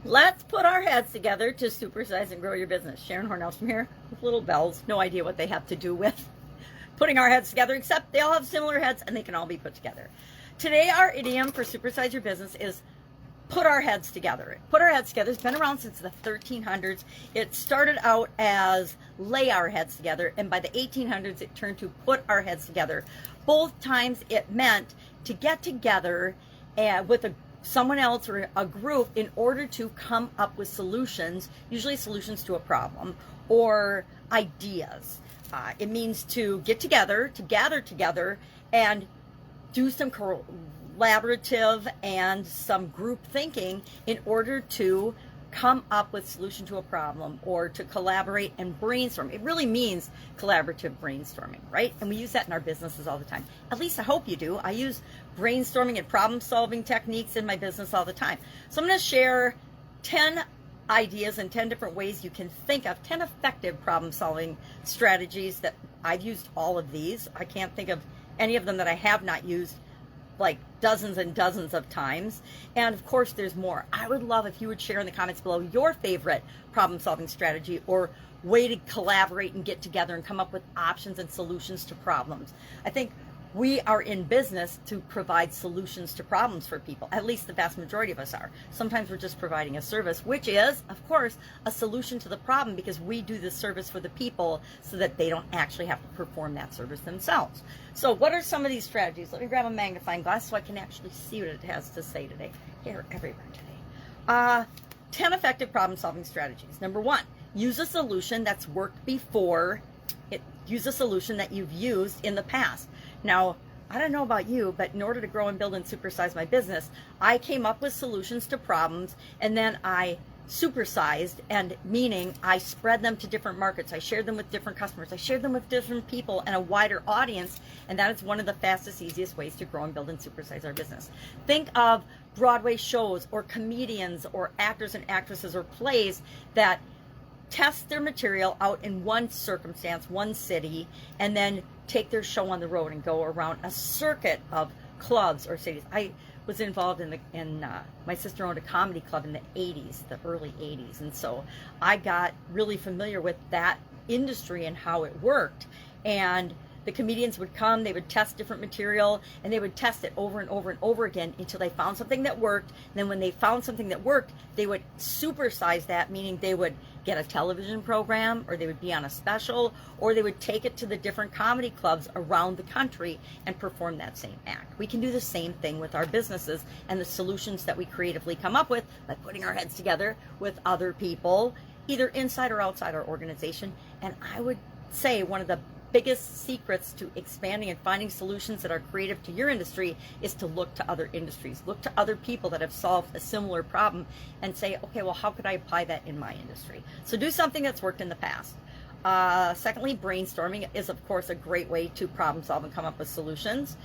Let's put our heads together to supersize and grow your business. Sharon Horne-Ellstrom here with little bells. No idea what they have to do with putting our heads together, except they all have similar heads and they can all be put together. Today, our idiom for supersize your business is put our heads together. Put our heads together. It's been around since the 1300s. It started out as lay our heads together, and by the 1800s, it turned to put our heads together. Both times, it meant to get together with someone else or a group in order to come up with solutions, usually solutions to a problem or ideas. It means to get together, to gather together, and do some collaborative and some group thinking in order to come up with a solution to a problem or to collaborate and brainstorm. It really means collaborative brainstorming, right? And we use that in our businesses all the time. At least I hope you do. I use brainstorming and problem solving techniques in my business all the time. So I'm going to share 10 ideas and 10 different ways you can think of 10 effective problem solving strategies that I've used all of these. I can't think of any of them that I have not used like dozens and dozens of times. And of course, there's more. I would love if you would share in the comments below your favorite problem-solving strategy or way to collaborate and get together and come up with options and solutions to problems. I think we are in business to provide solutions to problems for people. At least the vast majority of us are. Sometimes we're just providing a service, which is, of course, a solution to the problem because we do the service for the people so that they don't actually have to perform that service themselves. So what are some of these strategies? Let me grab a magnifying glass so I can actually see what it has to say today. Here, everywhere today. 10 effective problem-solving strategies. Number 1, use a solution that's worked before. Use a solution that you've used in the past. Now, I don't know about you, but in order to grow and build and supersize my business, I came up with solutions to problems, and then I supersized, and meaning I spread them to different markets. I shared them with different customers. I shared them with different people and a wider audience, and that is one of the fastest, easiest ways to grow and build and supersize our business. Think of Broadway shows or comedians or actors and actresses or plays that test their material out in one circumstance, one city, and then take their show on the road and go around a circuit of clubs or cities. I was involved in my sister owned a comedy club in the 80s, the early 80s, and so I got really familiar with that industry and how it worked. And the comedians would come, they would test different material, and they would test it over and over and over again until they found something that worked. And then when they found something that worked, they would supersize that, meaning they would get a television program, or they would be on a special, or they would take it to the different comedy clubs around the country and perform that same act. We can do the same thing with our businesses and the solutions that we creatively come up with by putting our heads together with other people, either inside or outside our organization. And I would say one of the biggest secrets to expanding and finding solutions that are creative to your industry is to look to other industries, look to other people that have solved a similar problem and say, okay, well, how could I apply that in my industry? So do something that's worked in the past. Secondly, brainstorming is, of course, a great way to problem solve and come up with solutions.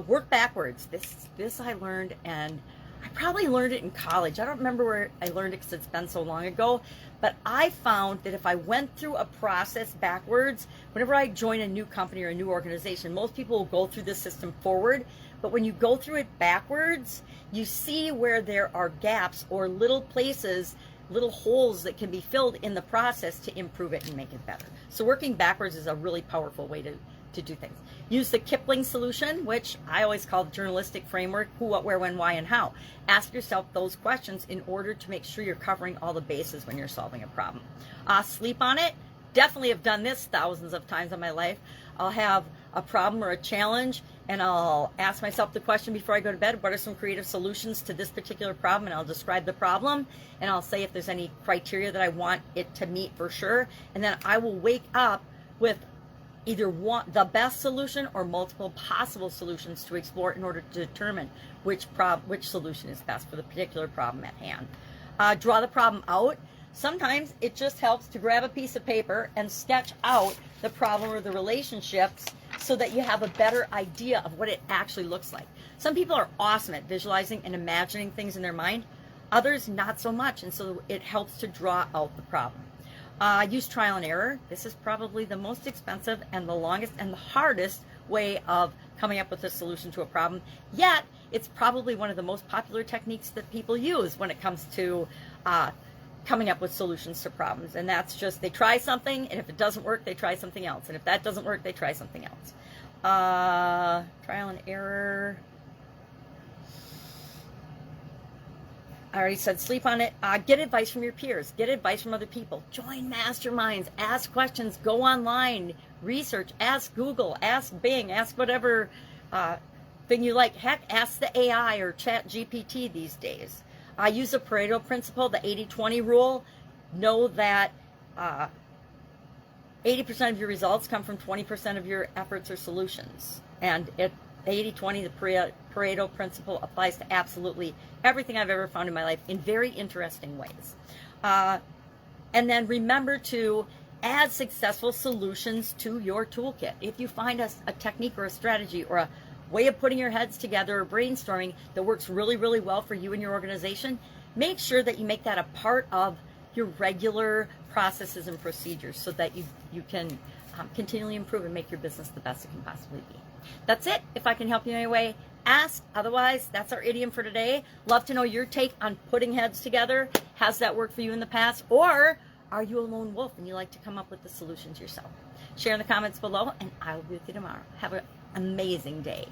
Work backwards. This I learned, and I probably learned it in college. I don't remember where I learned it because it's been so long ago, but I found that if I went through a process backwards, whenever I join a new company or a new organization, most people will go through this system forward, but when you go through it backwards, you see where there are gaps or little places, little holes that can be filled in the process to improve it and make it better. So working backwards is a really powerful way to do things. Use the Kipling solution, which I always call the journalistic framework: who, what, where, when, why, and how. Ask yourself those questions in order to make sure you're covering all the bases when you're solving a problem. Sleep on it. Definitely have done this thousands of times in my life. I'll have a problem or a challenge, and I'll ask myself the question before I go to bed: what are some creative solutions to this particular problem? And I'll describe the problem, and I'll say if there's any criteria that I want it to meet for sure. And then I will wake up with either the best solution or multiple possible solutions to explore in order to determine which solution is best for the particular problem at hand. Draw the problem out. Sometimes it just helps to grab a piece of paper and sketch out the problem or the relationships so that you have a better idea of what it actually looks like. Some people are awesome at visualizing and imagining things in their mind. Others not so much, and so it helps to draw out the problem. Use trial and error. This is probably the most expensive and the longest and the hardest way of coming up with a solution to a problem. Yet, it's probably one of the most popular techniques that people use when it comes to coming up with solutions to problems. And that's just, they try something, and if it doesn't work, they try something else. And if that doesn't work, they try something else. Trial and error. I already said sleep on it. Get advice from your peers. Get advice from other people. Join masterminds. Ask questions. Go online. Research. Ask Google. Ask Bing. Ask whatever thing you like. Heck, ask the AI or Chat GPT these days. Use the Pareto principle, the 80-20 rule. Know that 80% of your results come from 20% of your efforts or solutions. And the 80-20, the Pareto principle, applies to absolutely everything I've ever found in my life in very interesting ways. And then remember to add successful solutions to your toolkit. If you find a technique or a strategy or a way of putting your heads together or brainstorming that works really, really well for you and your organization, make sure that you make that a part of your regular processes and procedures so that you can continually improve and make your business the best it can possibly be. That's it. If I can help you in any way, ask. Otherwise, that's our idiom for today. Love to know your take on putting heads together. Has that worked for you in the past? Or are you a lone wolf and you like to come up with the solutions yourself? Share in the comments below, and I will be with you tomorrow. Have an amazing day.